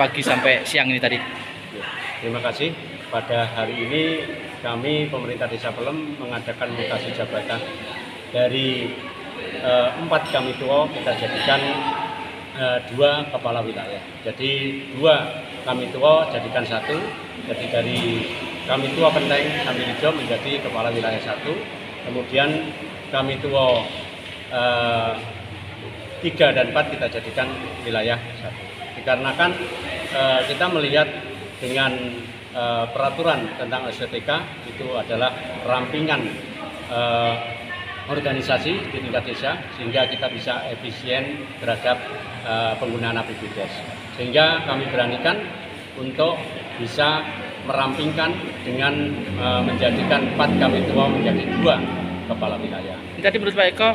pagi sampai siang ini tadi? Terima kasih. Pada hari ini kami pemerintah Desa Pelem mengadakan mutasi jabatan dari 4 kami tua kita jadikan 2 kepala wilayah. Jadi 2 kami tua jadikan 1. Jadi dari kami tua Penteng kami Rejo menjadi kepala wilayah 1. Kemudian kami tua 3 dan 4 kita jadikan wilayah 1. Dikarenakan kita melihat dengan peraturan tentang STTK itu adalah rampingan organisasi di tingkat desa sehingga kita bisa efisien terhadap penggunaan APBDes. Sehingga kami beranikan untuk bisa merampingkan dengan menjadikan 4 kami tua menjadi 2 kepala wilayah. Tadi menurut Pak Eko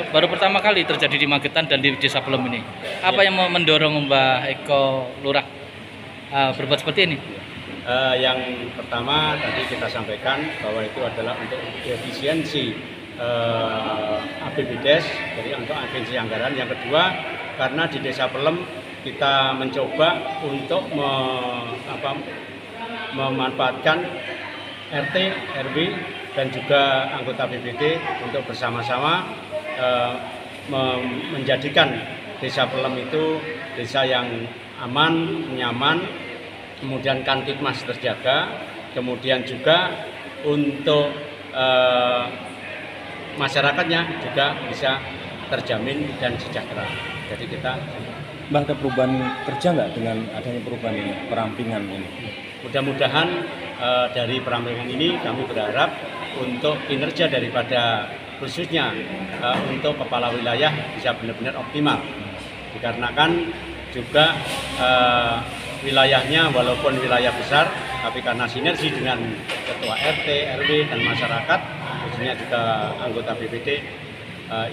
baru pertama kali terjadi di Magetan dan di Desa Pelem ini. Apa yang mendorong Mbak Eko Lurah berbuat seperti ini? Yang pertama tadi kita sampaikan bahwa itu adalah untuk efisiensi APBDes, jadi untuk efisiensi anggaran. Yang kedua, karena di Desa Pelem kita mencoba untuk memanfaatkan RT, RW dan juga anggota BPD untuk bersama-sama menjadikan Desa Pelem itu desa yang aman, nyaman, kemudian Kamtipmas terjaga, kemudian juga untuk masyarakatnya juga bisa terjamin dan sejahtera. Jadi kita Mbak, ada perubahan kerja nggak dengan adanya perubahan ini, perampingan ini? Mudah-mudahan dari perampingan ini kami berharap untuk kinerja daripada khususnya untuk kepala wilayah bisa benar-benar optimal. Dikarenakan juga wilayahnya walaupun wilayah besar, tapi karena sinergi dengan ketua RT, RW dan masyarakat, khususnya juga anggota BPD,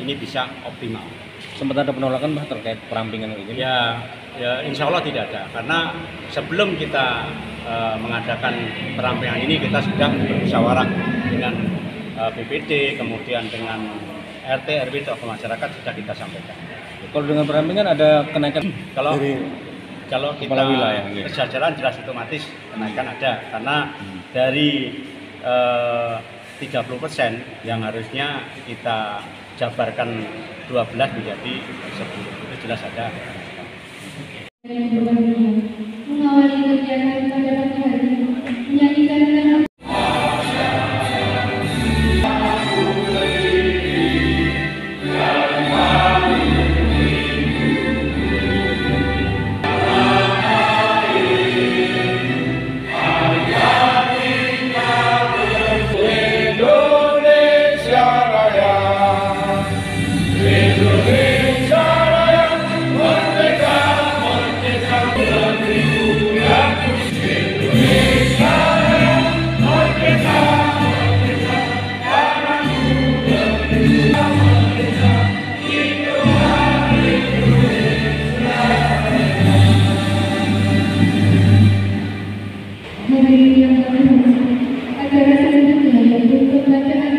ini bisa optimal. Sempat ada penolakan Mbak terkait perampingan ini? Ya insya Allah tidak ada, karena sebelum kita mengadakan perampingan ini kita sudah bermusyawarah dengan BPD, kemudian dengan RT, RW atau masyarakat sudah kita sampaikan. Kalau dengan perampingan ada kenaikan kalau kita wilayah, kejajaran jelas otomatis kenaikan ada, karena dari 30% yang harusnya kita jabarkan 12 menjadi 10, itu jelas ada. Mengawali kegiatan pada pagi hari, menyanyikan dengan acara selanjutnya yaitu pembacaan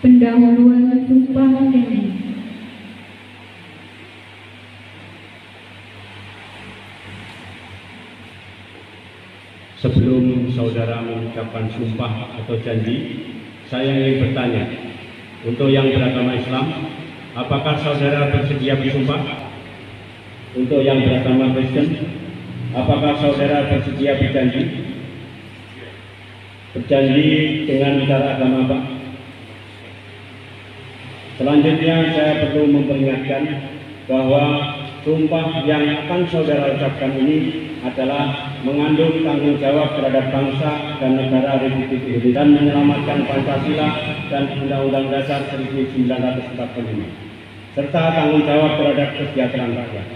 pendahuluan sumpah ini. Sebelum saudara mengucapkan sumpah atau janji, saya ingin bertanya, untuk yang beragama Islam, apakah saudara bersedia bersumpah? Untuk yang beragama Kristen, apakah saudara bersedia berjanji? Berjanji dengan cara agama Pak? Selanjutnya saya perlu memperingatkan bahwa sumpah yang akan saudara ucapkan ini adalah mengandung tanggung jawab terhadap bangsa dan negara Republik Indonesia dan menyelamatkan Pancasila dan Undang-Undang Dasar 1945, serta tanggung jawab terhadap kesejahteraan rakyat.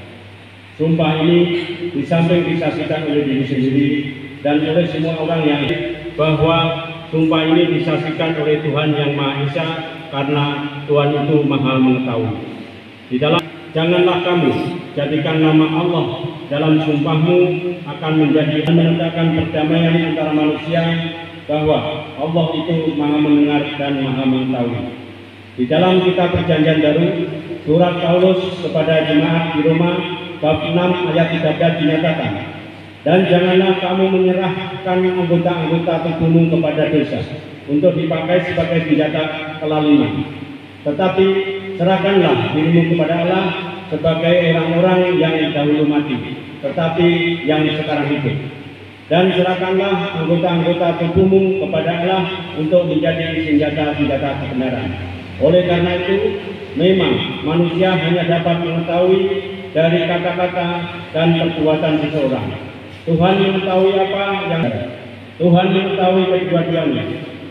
Sumpah ini di samping disaksikan oleh diri sendiri dan oleh semua orang yang bahwa sumpah ini disaksikan oleh Tuhan Yang Maha Esa karena Tuhan itu Maha Mengetahui. Di dalam janganlah kamu jadikan nama Allah dalam sumpahmu akan menjadi menegakkan perdamaian antara manusia, bahwa Allah itu Maha Mendengar dan Maha Mengetahui. Di dalam kitab Perjanjian Baru, surat Paulus kepada jemaat di Roma bab 6 ayat 13 dinyatakan, dan janganlah kamu menyerahkan anggota-anggota tubuhmu kepada dosa untuk dipakai sebagai senjata kelaliman, tetapi serahkanlah dirimu kepada Allah sebagai orang-orang yang dahulu mati, tetapi yang sekarang hidup. Dan serahkanlah anggota-anggota tubuhmu kepada Allah untuk menjadi senjata-senjata kebenaran. Oleh karena itu, memang manusia hanya dapat mengetahui dari kata-kata dan perbuatan seseorang. Tuhan mengetahui apa yang Tuhan mengetahui kedua-duanya,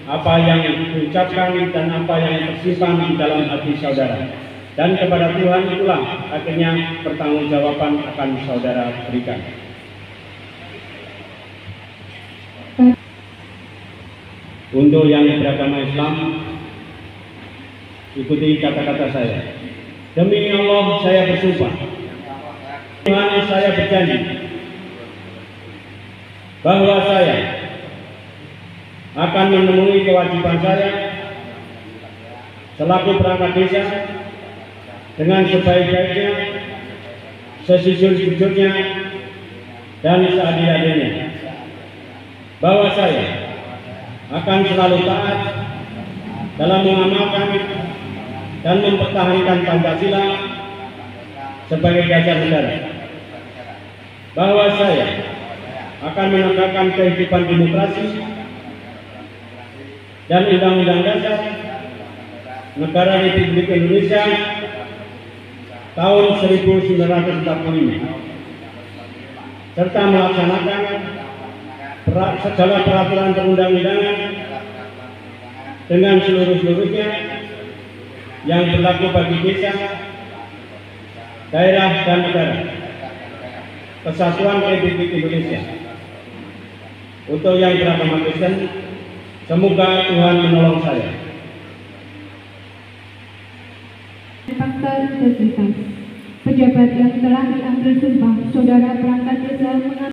apa yang diucapkan dan apa yang tersimpan di dalam hati saudara. Dan kepada Tuhan itulah akhirnya pertanggungjawaban akan saudara berikan. Untuk yang beragama Islam, ikuti kata-kata saya. Demi Allah saya bersumpah, Tuhan saya berjanji bahwa saya akan memenuhi kewajiban saya selaku perangkat desa dengan sebaik-baiknya, sejujur-jujurnya, dan seadil-adilnya, bahwa saya akan selalu taat dalam mengamalkan dan mempertahankan Pancasila sebagai dasar negara, bahwa saya akan menegakkan kehidupan demokrasi dan Undang-Undang Dasar Negara Republik Indonesia tahun 1945, serta melaksanakan segala peraturan perundang-undangan dengan seluruh-seluruhnya yang berlaku bagi desa, daerah, dan negara Kesatuan Republik Indonesia. Untuk yang beragama Kristen, semoga Tuhan menolong saya. Fakta integritas. Pejabat yang telah diambil sumpah, saudara perangkat desa mengambil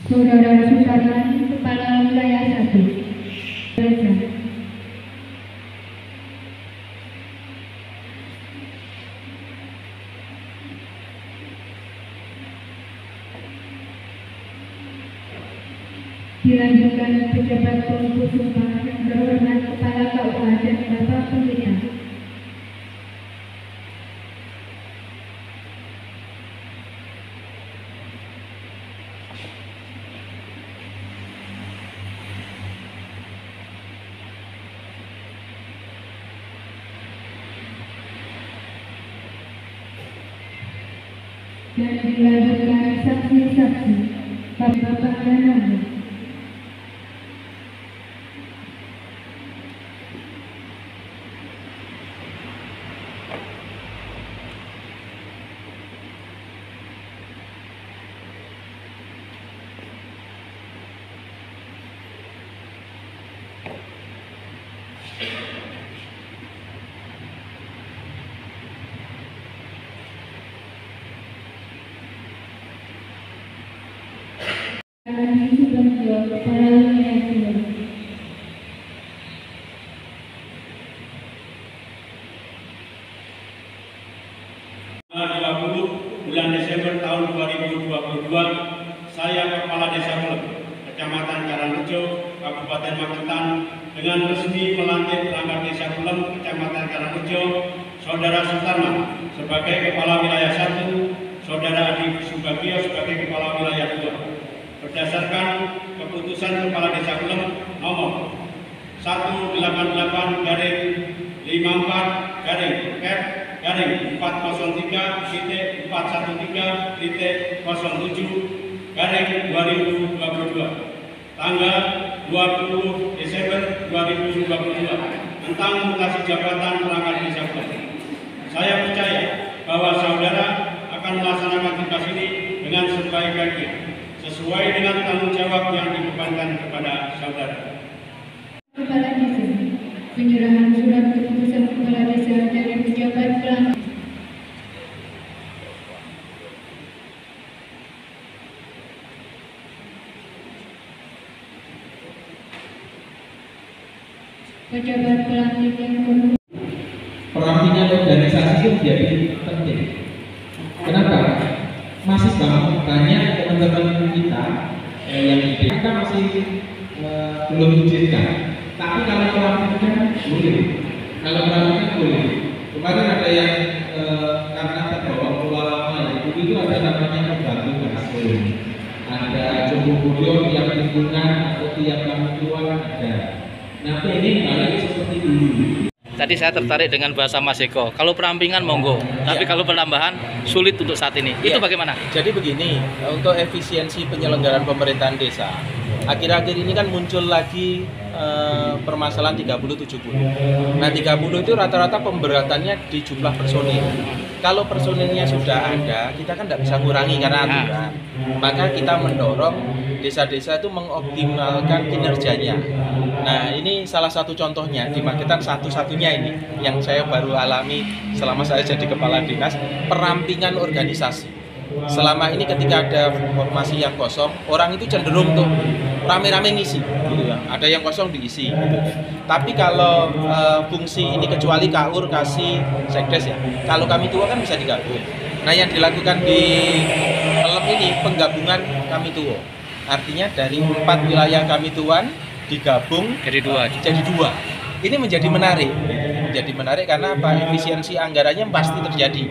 Saudara Sutarmani, Kepala Wilayah 1 Desa. Dilanjutkan pejabat pengurus sumpah yang terhormat Kepala KUA dan Bapak Pembina. Dan dilanjutkan saksi-saksi Bapak dan Nama. Adi Subandjo, Kepala Wilayah 2. Bulan Desember tahun 2022, saya Kepala Desa Pelem, Kecamatan Karangrejo, Kabupaten Magetan, dengan resmi melantik perangkat Desa Pelem, Kecamatan Karangrejo, Saudara Sutarman sebagai Kepala Wilayah 1, Saudara Adi Subagio sebagai Kepala Wilayah 2. Berdasarkan keputusan Kepala Desa Pelem nomor 188/54 F/413.413.07 tanggal 20 Desember 2022 tentang mutasi jabatan perangkat desa Pelem. Saya percaya bahwa saudara akan melaksanakan tugas ini dengan sebaik-baiknya, sesuai dengan tanggung jawab yang dibebankan kepada saudara. Kepala Desa, penyerahan surat keputusan Kepala Desa dari pejabat pelantik. Pejabat pelantik yang kedua. Perampingan organisasi itu menjadi penting. Kenapa? Masih banyak teman-teman kita yang kita masih belum diizinkan. Tapi kalau perampingan boleh. Kalau perampingan boleh. Kemarin ada yang karena terbawa pola lama itu ada namanya pembantu kasus. Ada cukup tiap lingkungan atau tiap kementerian ada. Nah, ini balik seperti dulu. Tadi saya tertarik dengan bahasa Mas Eko. Kalau perampingan monggo, tapi kalau penambahan sulit untuk saat ini. Itu bagaimana? Jadi begini, untuk efisiensi penyelenggaraan pemerintahan desa, akhir-akhir ini kan muncul lagi permasalahan 30-70. Nah, 30 itu rata-rata pemberatannya di jumlah personil. Kalau personilnya sudah ada, kita kan tidak bisa ngurangi karena aturan. Maka kita mendorong desa-desa itu mengoptimalkan kinerjanya. Nah, ini salah satu contohnya di Magetan, satu-satunya ini yang saya baru alami selama saya jadi kepala dinas, perampingan organisasi. Selama ini ketika ada formasi yang kosong, orang itu cenderung untuk rame-rame ngisi, gitu ya. Ada yang kosong diisi, gitu. Tapi kalau fungsi ini kecuali KUR kasih sekdes ya. Kalau kami tua kan bisa digabung. Nah, yang dilakukan di Pelem ini penggabungan kami tua. Artinya dari 4 wilayah kami tuan digabung Jadi dua. Ini menjadi menarik karena apa? Efisiensi anggarannya pasti terjadi.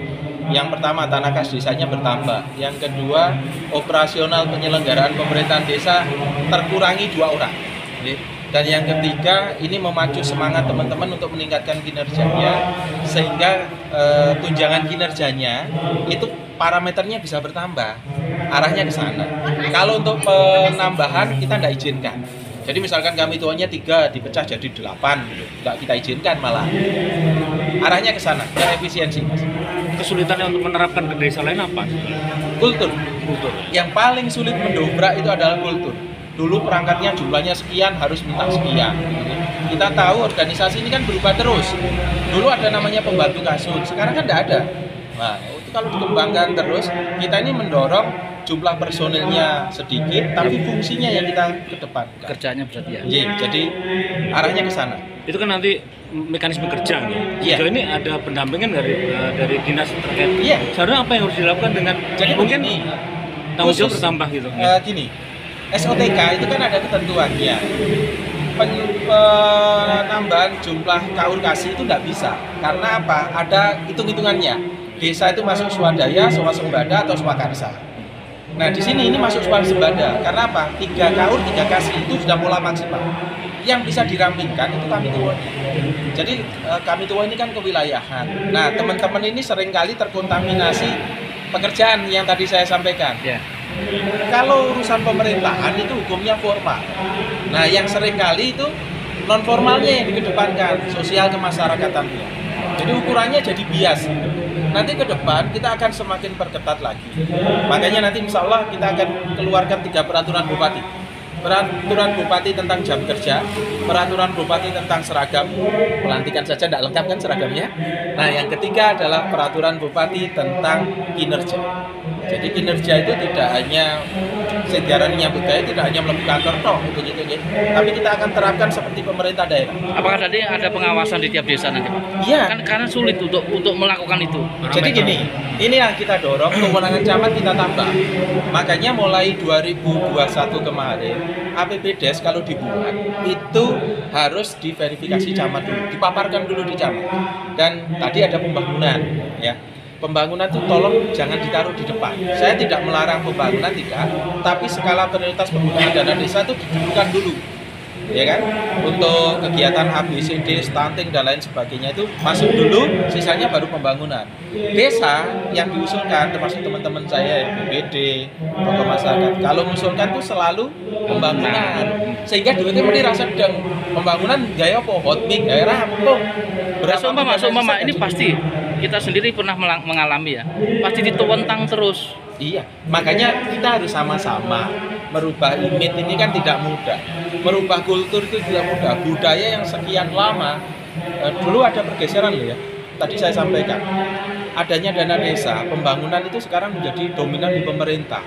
Yang pertama, tanah kas desanya bertambah. Yang kedua, operasional penyelenggaraan pemerintahan desa terkurangi 2 orang. Dan yang ketiga, ini memacu semangat teman-teman untuk meningkatkan kinerjanya, sehingga tunjangan kinerjanya itu parameternya bisa bertambah. Arahnya ke sana. Kalau untuk penambahan kita tidak izinkan. Jadi misalkan kami tuanya 3 dipecah jadi 8, gitu. Nggak kita izinkan malah. Arahnya ke sana, ke efisiensi, Mas. Kesulitannya untuk menerapkan ke desa lain apa? Kultur. Yang paling sulit mendobrak itu adalah kultur. Dulu perangkatnya jumlahnya sekian, harus minta sekian. Kita tahu organisasi ini kan berubah terus. Dulu ada namanya pembantu kasut, sekarang kan tidak ada. Nah, itu kalau dikembangkan terus, kita ini mendorong jumlah personilnya sedikit, tapi fungsinya yang kita kedepankan. Kerjanya berarti ya. Iya, jadi arahnya ke sana. Itu kan nanti mekanisme kerja nih. Iya. Sejauh ini ada pendampingan dari dinas terkait. Iya. Sebenarnya apa yang harus dilakukan dengan Jadi mungkin begini, tanggung jawab khusus, bertambah gitu. Gini, SOTK itu kan ada ketentuannya. Penambahan jumlah KUR kasih itu tidak bisa. Karena apa? Ada hitung-hitungannya. Desa itu masuk swadaya, swasembada atau swakarsa. Nah, di sini ini masuk swasembada. Karena apa? 3 KUR, 3 kasih itu sudah pola maksimal. Yang bisa dirampingkan itu kami tua. Jadi kami tua ini kan kewilayahan. Nah, teman-teman ini seringkali terkontaminasi pekerjaan yang tadi saya sampaikan. Ya. Kalau urusan pemerintahan itu hukumnya formal. Nah, yang seringkali itu non formalnya yang dikedepankan, sosial kemasyarakatan. Jadi ukurannya jadi bias. Nanti ke depan kita akan semakin perketat lagi. Makanya nanti insya Allah kita akan keluarkan 3 peraturan bupati. Peraturan bupati tentang jam kerja, peraturan bupati tentang seragam, pelantikan saja tidak lengkap kan seragamnya. Nah, yang ketiga adalah peraturan bupati tentang kinerja. Jadi kinerja itu tidak hanya sejarah nyambut gaya, tidak hanya melakukan kantor toh, begitu. Tapi kita akan terapkan seperti pemerintah daerah. Apakah tadi ada pengawasan di tiap desa nanti, Pak? Iya. Kan karena sulit untuk melakukan itu. Jadi gini, ini yang kita dorong, kewenangan camat kita tambah. Makanya mulai 2021 kemarin, APBDes kalau dibuat itu harus diverifikasi camat dulu, dipaparkan dulu di camat. Dan tadi ada pembangunan, ya. Pembangunan itu tolong jangan ditaruh di depan. Saya tidak melarang pembangunan, tidak, tapi skala prioritas penggunaan dana desa itu didulukan dulu. ya kan? Untuk kegiatan ABCD, stunting dan lain sebagainya itu masuk dulu, sisanya baru pembangunan. Desa yang diusulkan termasuk teman-teman saya yang BPD, tokoh masyarakat, kalau mengusulkan itu selalu pembangunan. Sehingga duitnya mesti rasa sedang pembangunan gaya apa? Hot mic, gaya rampung. Mama, ini pasti kita sendiri pernah mengalami ya. Pasti ditentang terus. Iya, makanya kita harus sama-sama merubah image ini kan tidak mudah. Merubah kultur itu tidak mudah. Budaya yang sekian lama, dulu ada pergeseran loh ya. Tadi saya sampaikan, adanya dana desa, pembangunan itu sekarang menjadi dominan di pemerintah.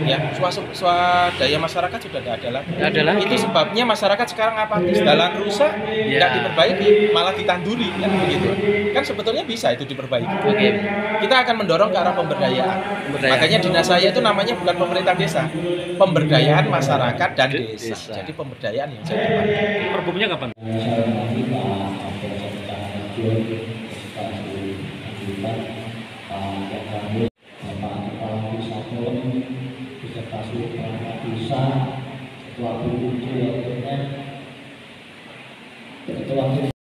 Ya, swadaya masyarakat sudah tidak ada lagi. Itu sebabnya masyarakat sekarang apatis, jalan rusak, nggak diperbaiki, malah ditanduri, kan begitu. Kan sebetulnya bisa itu diperbaiki. Kita akan mendorong ke arah pemberdayaan. Makanya dinas saya itu namanya bukan pemerintah desa, pemberdayaan masyarakat dan desa. Jadi pemberdayaan yang saya depankan. Perbumnya kapan?